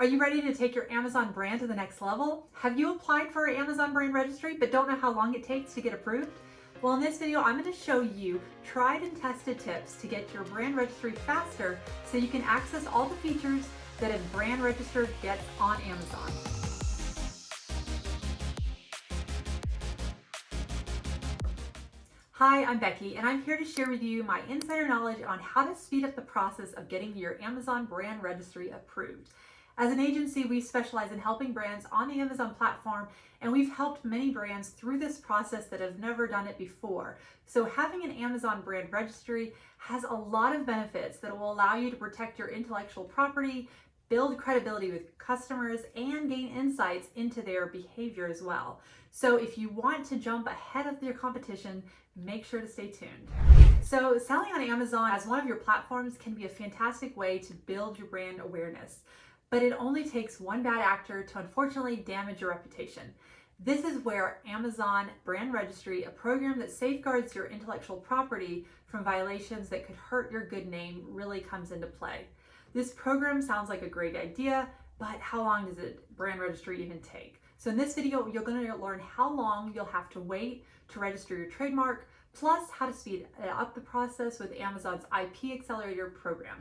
Are you ready to take your Amazon brand to the next level? Have you applied for an Amazon brand registry but don't know how long it takes to get approved? Well, in this video, I'm going to show you tried and tested tips to get your brand registry faster so you can access all the features that a brand register gets on Amazon. Hi, I'm Becky, and I'm here to share with you my insider knowledge on how to speed up the process of getting your Amazon brand registry approved. As an agency, we specialize in helping brands on the Amazon platform, and we've helped many brands through this process that have never done it before. So having an Amazon brand registry has a lot of benefits that will allow you to protect your intellectual property, build credibility with customers, and gain insights into their behavior as well. So if you want to jump ahead of your competition, make sure to stay tuned. So selling on Amazon as one of your platforms can be a fantastic way to build your brand awareness, but it only takes one bad actor to unfortunately damage your reputation. This is where Amazon Brand Registry, a program that safeguards your intellectual property from violations that could hurt your good name, really comes into play. This program sounds like a great idea, but how long does a brand registry even take? So in this video, you're going to learn how long you'll have to wait to register your trademark, plus how to speed up the process with Amazon's IP Accelerator program.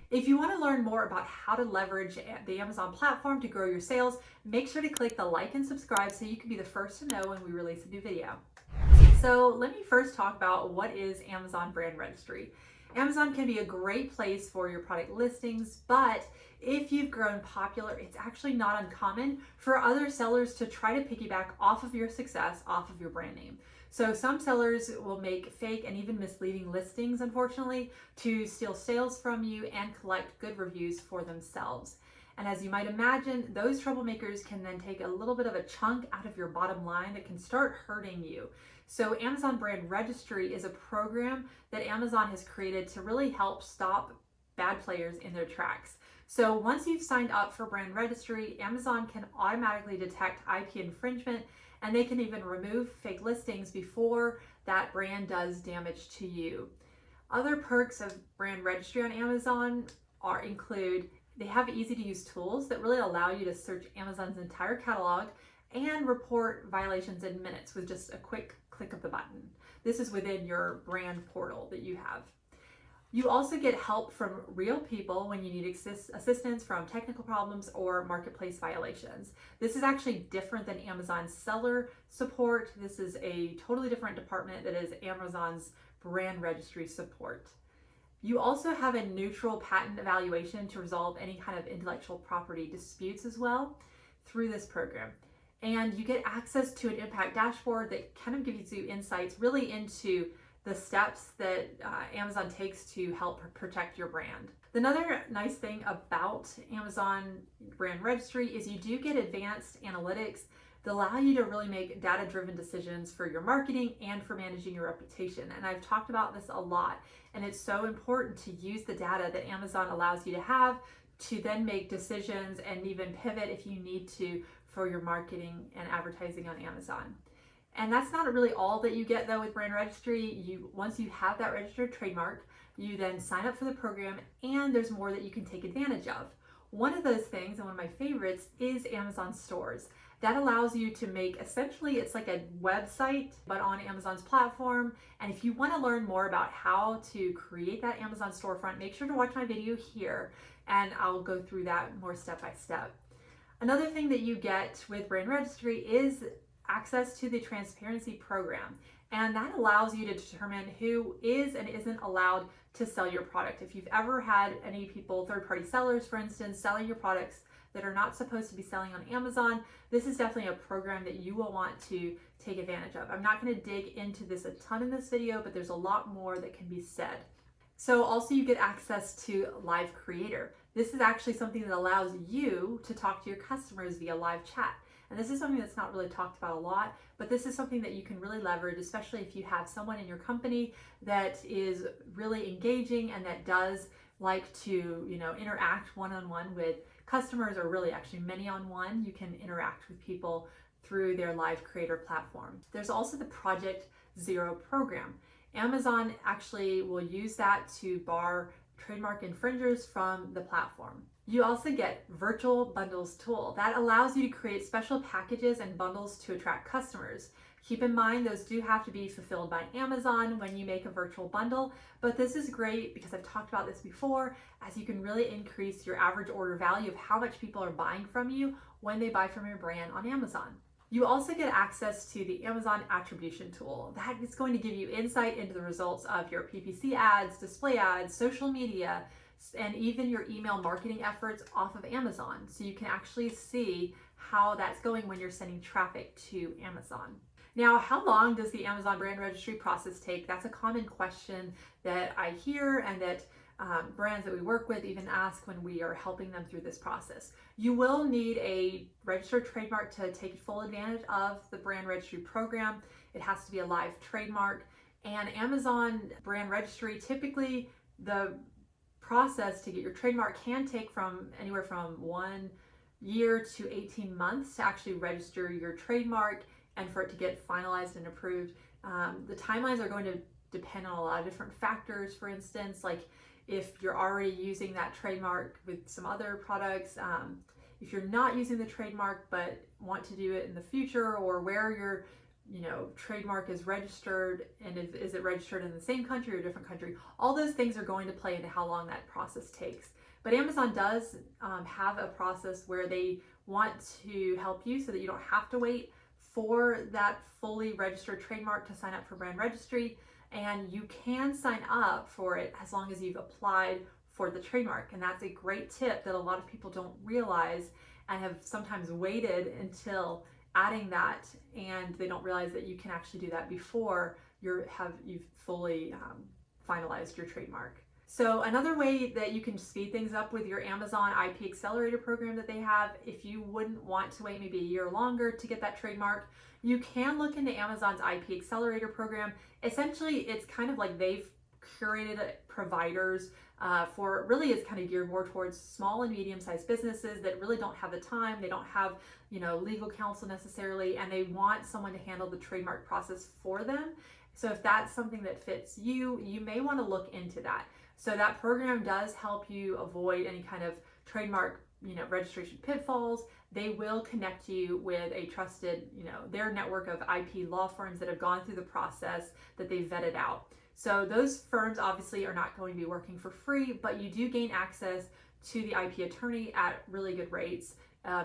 If you want to learn more about how to leverage the Amazon platform to grow your sales, make sure to click the like and subscribe so you can be the first to know when we release a new video. So let me first talk about what is Amazon Brand Registry. Amazon can be a great place for your product listings, but if you've grown popular, it's actually not uncommon for other sellers to try to piggyback off of your success, off of your brand name. So some sellers will make fake and even misleading listings, unfortunately, to steal sales from you and collect good reviews for themselves. And as you might imagine, those troublemakers can then take a little bit of a chunk out of your bottom line that can start hurting you. So Amazon Brand Registry is a program that Amazon has created to really help stop bad players in their tracks. So once you've signed up for Brand Registry, Amazon can automatically detect IP infringement, and they can even remove fake listings before that brand does damage to you. Other perks of Brand Registry on Amazon include they have easy to use tools that really allow you to search Amazon's entire catalog and report violations in minutes with just a quick click of the button. This is within your brand portal that you have. You also get help from real people when you need assistance from technical problems or marketplace violations. This is actually different than Amazon's seller support. This is a totally different department that is Amazon's brand registry support. You also have a neutral patent evaluation to resolve any kind of intellectual property disputes as well through this program. And you get access to an impact dashboard that kind of gives you insights really into the steps that Amazon takes to help protect your brand. Another nice thing about Amazon Brand Registry is you do get advanced analytics that allow you to really make data-driven decisions for your marketing and for managing your reputation. And I've talked about this a lot, and it's so important to use the data that Amazon allows you to have to then make decisions and even pivot if you need to for your marketing and advertising on Amazon. And that's not really all that you get though with Brand Registry. Once you have that registered trademark, you then sign up for the program, and there's more that you can take advantage of. One of those things, and one of my favorites, is Amazon Stores. That allows you to make, essentially, it's like a website, but on Amazon's platform. And if you want to learn more about how to create that Amazon storefront, make sure to watch my video here, and I'll go through that more step by step. Another thing that you get with Brand Registry is access to the transparency program, and that allows you to determine who is and isn't allowed to sell your product. If you've ever had any people, third-party sellers for instance, selling your products that are not supposed to be selling on Amazon, this is definitely a program that you will want to take advantage of. I'm not going to dig into this a ton in this video, but there's a lot more that can be said. So also you get access to Live Creator. This is actually something that allows you to talk to your customers via live chat. And this is something that's not really talked about a lot, but this is something that you can really leverage, especially if you have someone in your company that is really engaging and that does like to, interact one-on-one with customers, or really actually many-on-one. You can interact with people through their Live Creator platform. There's also the Project Zero program. Amazon actually will use that to bar trademark infringers from the platform. You also get virtual bundles tool that allows you to create special packages and bundles to attract customers. Keep in mind those do have to be fulfilled by Amazon when you make a virtual bundle, but this is great because I've talked about this before, as you can really increase your average order value of how much people are buying from you when they buy from your brand on Amazon. You also get access to the Amazon attribution tool. That is going to give you insight into the results of your PPC ads, display ads, social media, and even your email marketing efforts off of Amazon. So you can actually see how that's going when you're sending traffic to Amazon. Now, how long does the Amazon brand registry process take? That's a common question that I hear and that brands that we work with even ask when we are helping them through this process. You will need a registered trademark to take full advantage of the brand registry program. It has to be a live trademark. And Amazon brand registry, typically the process to get your trademark can take from anywhere from 1 year to 18 months to actually register your trademark and for it to get finalized and approved. The timelines are going to depend on a lot of different factors. For instance, like if you're already using that trademark with some other products, if you're not using the trademark but want to do it in the future, or where your trademark is registered, and is it registered in the same country or a different country, all those things are going to play into how long that process takes. But Amazon does have a process where they want to help you so that you don't have to wait for that fully registered trademark to sign up for brand registry, and you can sign up for it as long as you've applied for the trademark. And that's a great tip that a lot of people don't realize and have sometimes waited until adding that, and they don't realize that you can actually do that before you've fully finalized your trademark. So another way that you can speed things up with your Amazon IP Accelerator program that they have, if you wouldn't want to wait maybe a year longer to get that trademark, you can look into Amazon's IP Accelerator program. Essentially, it's kind of like they've curated providers for, really it's kind of geared more towards small and medium-sized businesses that really don't have the time, they don't have legal counsel necessarily, and they want someone to handle the trademark process for them. So if that's something that fits you, you may want to look into that. So that program does help you avoid any kind of trademark registration pitfalls. They will connect you with a trusted, their network of IP law firms that have gone through the process that they vetted out. So those firms obviously are not going to be working for free, but you do gain access to the IP attorney at really good rates,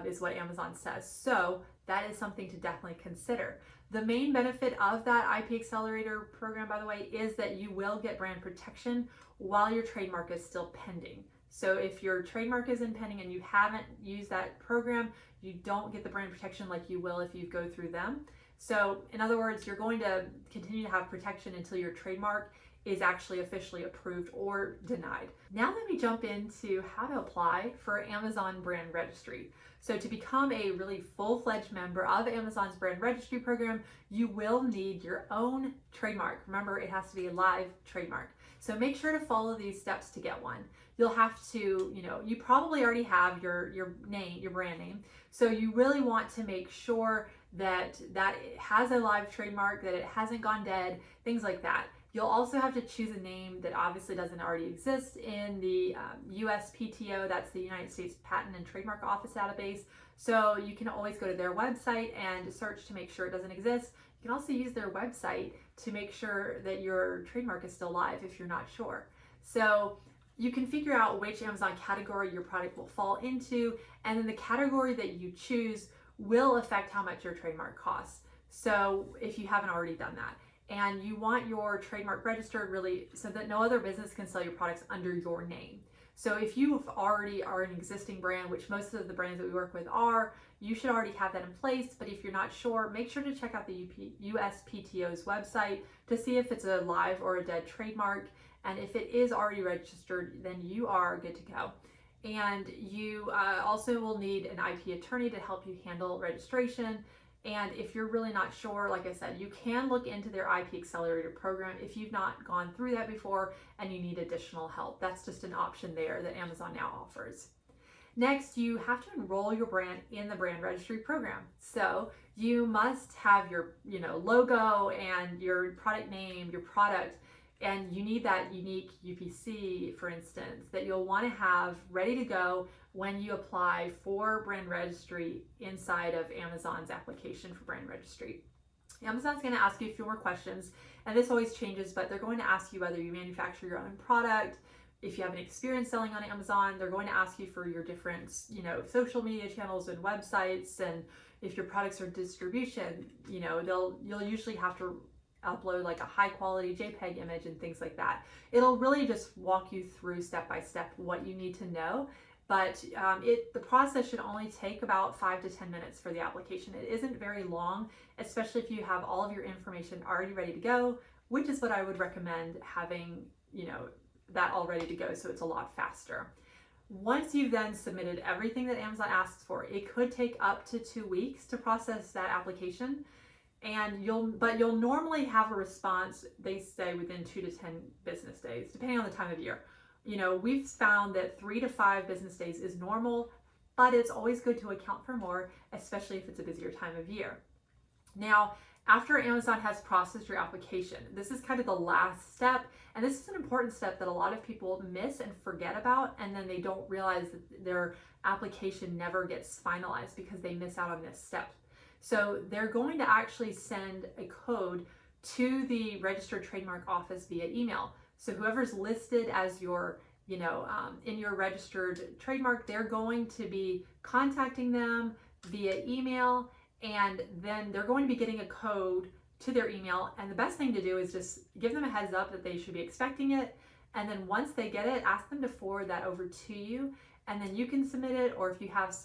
is what Amazon says. So that is something to definitely consider. The main benefit of that IP Accelerator program, by the way, is that you will get brand protection while your trademark is still pending. So if your trademark is in pending and you haven't used that program, you don't get the brand protection like you will if you go through them. So in other words, you're going to continue to have protection until your trademark is actually officially approved or denied. Now let me jump into how to apply for Amazon brand registry. So to become a really full-fledged member of Amazon's brand registry program, you will need your own trademark. Remember, it has to be a live trademark. So make sure to follow these steps to get one. You'll have to, you probably already have your name, your brand name. So you really want to make sure that it has a live trademark, that it hasn't gone dead, things like that. You'll also have to choose a name that obviously doesn't already exist in the USPTO, that's the United States Patent and Trademark Office database. So you can always go to their website and search to make sure it doesn't exist. You can also use their website to make sure that your trademark is still live if you're not sure. So you can figure out which Amazon category your product will fall into, and then the category that you choose will affect how much your trademark costs. So if you haven't already done that, and you want your trademark registered really so that no other business can sell your products under your name. So if you already are an existing brand, which most of the brands that we work with are, you should already have that in place. But if you're not sure, make sure to check out the USPTO's website to see if it's a live or a dead trademark. And if it is already registered, then you are good to go. And you also will need an IP attorney to help you handle registration. And if you're really not sure, like I said, you can look into their IP Accelerator program if you've not gone through that before and you need additional help. That's just an option there that Amazon now offers. Next, you have to enroll your brand in the brand registry program. So you must have your logo and your product name, your product, and you need that unique UPC, for instance, that you'll want to have ready to go when you apply for brand registry inside of Amazon's application for brand registry. Amazon's going to ask you a few more questions, and this always changes, but they're going to ask you whether you manufacture your own product, if you have an experience selling on Amazon. They're going to ask you for your different, social media channels and websites, and if your products are distribution, you'll usually have to upload like a high quality JPEG image and things like that. It'll really just walk you through step by step what you need to know. But the process should only take about 5 to 10 minutes for the application. It isn't very long, especially if you have all of your information already ready to go, which is what I would recommend, having, that all ready to go, so it's a lot faster. Once you've then submitted everything that Amazon asks for, it could take up to 2 weeks to process that application. And you'll normally have a response, they say, within 2 to 10 business days, depending on the time of year. We've found that 3 to 5 business days is normal, but it's always good to account for more, especially if it's a busier time of year. Now, after Amazon has processed your application, this is kind of the last step, and this is an important step that a lot of people miss and forget about, and then they don't realize that their application never gets finalized because they miss out on this step. So they're going to actually send a code to the registered trademark office via email. So whoever's listed as your, in your registered trademark, they're going to be contacting them via email, and then they're going to be getting a code to their email. And the best thing to do is just give them a heads up that they should be expecting it. And then once they get it, ask them to forward that over to you, and then you can submit it. Or if you have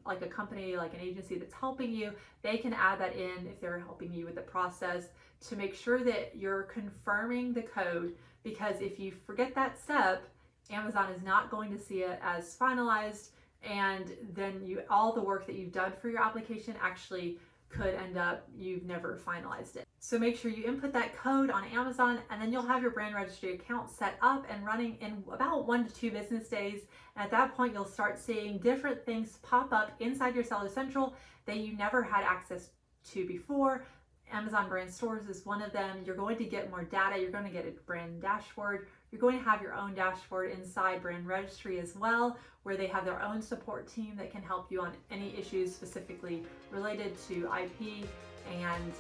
like a company, like an agency that's helping you, they can add that in if they're helping you with the process, to make sure that you're confirming the code. Because if you forget that step, Amazon is not going to see it as finalized, and then all the work that you've done for your application actually could end up you've never finalized it. So make sure you input that code on Amazon, and then you'll have your brand registry account set up and running in about 1 to 2 business days. And at that point, you'll start seeing different things pop up inside your Seller Central that you never had access to before. Amazon brand stores is one of them. You're going to get more data. You're going to get a brand dashboard. You're going to have your own dashboard inside brand registry as well, where they have their own support team that can help you on any issues specifically related to IP and,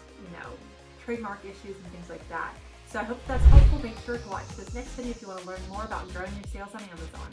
trademark issues and things like that. So I hope that's helpful. Make sure to watch this next video if you want to learn more about growing your sales on Amazon.